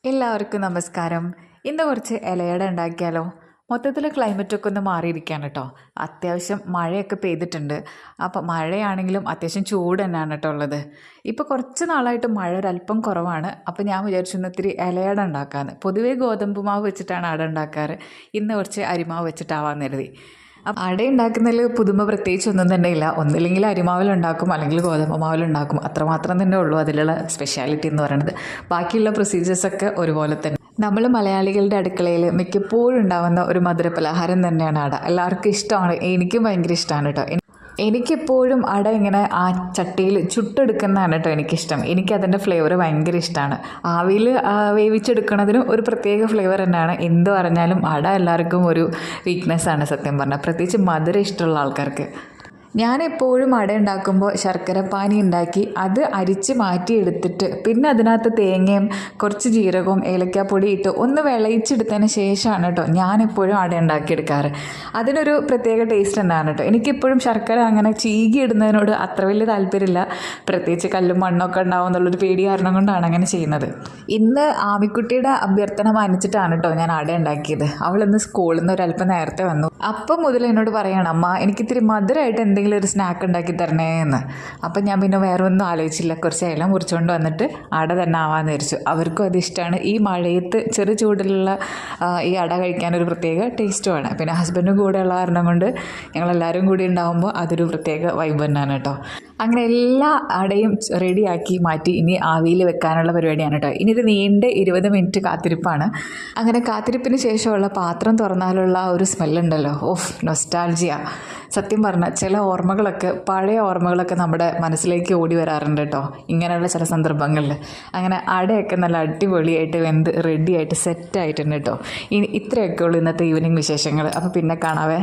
എല്ലാവർക്കും നമസ്കാരം. ഇന്ന് കുറച്ച് ഇലയട ഉണ്ടാക്കിയാലോ? മൊത്തത്തിൽ ക്ലൈമറ്റൊക്കെ ഒന്ന് മാറിയിരിക്കുകയാണ് കേട്ടോ. അത്യാവശ്യം മഴയൊക്കെ പെയ്തിട്ടുണ്ട്. അപ്പം മഴയാണെങ്കിലും അത്യാവശ്യം ചൂട് തന്നെയാണ് കേട്ടോ ഉള്ളത്. ഇപ്പോൾ കുറച്ച് നാളായിട്ട് മഴ ഒരല്പം കുറവാണ്. അപ്പോൾ ഞാൻ വിചാരിച്ചു ഇന്ന് ഇത്തിരി ഇലയട ഉണ്ടാക്കാമെന്ന്. പൊതുവേ ഗോതമ്പ് മാവ് വെച്ചിട്ടാണ് അട ഉണ്ടാക്കാറ്. ഇന്ന് കുറച്ച് അരിമാവ് വെച്ചിട്ടാവാന്ന് കരുതി. അപ്പം അട ഉണ്ടാക്കുന്നതിൽ പുതുമ പ്രത്യേകിച്ച് ഒന്നും തന്നെ ഇല്ല. ഒന്നില്ലെങ്കിൽ അരിമാവിലുണ്ടാക്കും, അല്ലെങ്കിൽ ഗോതമ്പ് മാവിലുണ്ടാക്കും. അത്രമാത്രം തന്നെ ഉള്ളൂ അതിലുള്ള സ്പെഷ്യാലിറ്റി എന്ന് പറയുന്നത്. ബാക്കിയുള്ള പ്രൊസീജിയേഴ്സൊക്കെ ഒരുപോലെ തന്നെ. നമ്മൾ മലയാളികളുടെ അടുക്കളയിൽ മിക്കപ്പോഴും ഉണ്ടാകുന്ന ഒരു മധുര പലഹാരം തന്നെയാണ് അട. എല്ലാവർക്കും ഇഷ്ടമാണ്, എനിക്കും ഭയങ്കര ഇഷ്ടമാണ് കേട്ടോ. എനിക്കെപ്പോഴും അട ഇങ്ങനെ ആ ചട്ടിയിൽ ചുട്ടെടുക്കുന്നതാണ് കേട്ടോ എനിക്കിഷ്ടം. എനിക്കതിൻ്റെ ഫ്ലേവർ ഭയങ്കര ഇഷ്ടമാണ്. ആവിയിൽ വേവിച്ചെടുക്കുന്നതിനും ഒരു പ്രത്യേക ഫ്ലേവർ തന്നെയാണ്. എന്ത് പറഞ്ഞാലും അട എല്ലാവർക്കും ഒരു വീക്ക്നെസ്സാണ് സത്യം പറഞ്ഞാൽ, പ്രത്യേകിച്ച് മധുരം ഇഷ്ടമുള്ള ആൾക്കാർക്ക്. ഞാനെപ്പോഴും അട ഉണ്ടാക്കുമ്പോൾ ശർക്കരപ്പാനി ഉണ്ടാക്കി അത് അരിച്ച് മാറ്റിയെടുത്തിട്ട് പിന്നെ അതിനകത്ത് തേങ്ങയും കുറച്ച് ജീരകവും ഏലക്കാപ്പൊടി ഇട്ട് ഒന്ന് വിളയിച്ചെടുത്തതിന് ശേഷമാണ് കേട്ടോ ഞാനെപ്പോഴും അട ഉണ്ടാക്കിയെടുക്കാറ്. അതിനൊരു പ്രത്യേക ടേസ്റ്റ് തന്നെയാണ് കേട്ടോ. എനിക്കെപ്പോഴും ശർക്കര അങ്ങനെ ചീകി ഇടുന്നതിനോട് അത്ര വലിയ താല്പര്യമില്ല. പ്രത്യേകിച്ച് കല്ലും മണ്ണൊക്കെ ഉണ്ടാവും എന്നുള്ളൊരു പേടി കാരണം കൊണ്ടാണ് അങ്ങനെ ചെയ്യുന്നത്. ഇന്ന് ആമിക്കുട്ടിയുടെ അഭ്യർത്ഥന മാനിച്ചിട്ടാണ് കേട്ടോ ഞാൻ അട ഉണ്ടാക്കിയത്. അവളിന്ന് സ്കൂളിൽ നിന്ന് ഒരല്പം നേരത്തെ വന്നു. അപ്പം മുതൽ എന്നോട് പറയണം, അമ്മ എനിക്കിത്തിരി മധുരമായിട്ട് എന്തെങ്കിലും ഒരു സ്നാക്ക് ഉണ്ടാക്കി തരണേ എന്ന്. അപ്പം ഞാൻ പിന്നെ വേറെ ഒന്നും ആലോചിച്ചില്ല. കുറച്ച് ഇല മുറിച്ചുകൊണ്ട് വന്നിട്ട് അട തന്നെ ആവാമെന്ന് വിചാരിച്ചു. അവർക്കും അത് ഇഷ്ടമാണ്. ഈ മഴയത്ത് ചെറു ചൂടിലുള്ള ഈ അട കഴിക്കാനൊരു പ്രത്യേക ടേസ്റ്റുമാണ്. പിന്നെ ഹസ്ബൻഡും കൂടെ ഉള്ള കാരണം കൊണ്ട് ഞങ്ങളെല്ലാവരും കൂടി ഉണ്ടാകുമ്പോൾ അതൊരു പ്രത്യേക വൈബ് തന്നെയാണ് കേട്ടോ. അങ്ങനെ എല്ലാ അടയും റെഡിയാക്കി മാറ്റി ഇനി ആവിയിൽ വെക്കാനുള്ള പരിപാടിയാണ് കേട്ടോ. ഇനി ഒരു നീണ്ട 20 മിനിറ്റ് കാത്തിരിപ്പാണ്. അങ്ങനെ കാത്തിരിപ്പിന് ശേഷമുള്ള പാത്രം തുറന്നാലുള്ള ആ ഒരു സ്മെല്ലുണ്ടല്ലോ, ഓഫ് നൊസ്റ്റാൾജിയ. സത്യം പറഞ്ഞാൽ ചില ഓർമ്മകളൊക്കെ, പഴയ ഓർമ്മകളൊക്കെ നമ്മുടെ മനസ്സിലേക്ക് ഓടി വരാറുണ്ട് കേട്ടോ ഇങ്ങനെയുള്ള ചില സന്ദർഭങ്ങളിൽ. അങ്ങനെ അടയൊക്കെ നല്ല അടിപൊളിയായിട്ട് വെന്ത് റെഡിയായിട്ട് സെറ്റായിട്ടുണ്ട് കേട്ടോ. ഇനി ഇത്രയൊക്കെ ഉള്ളൂ ഇന്നത്തെ ഈവനിങ് വിശേഷങ്ങൾ. അപ്പോൾ പിന്നെ കാണാവേ.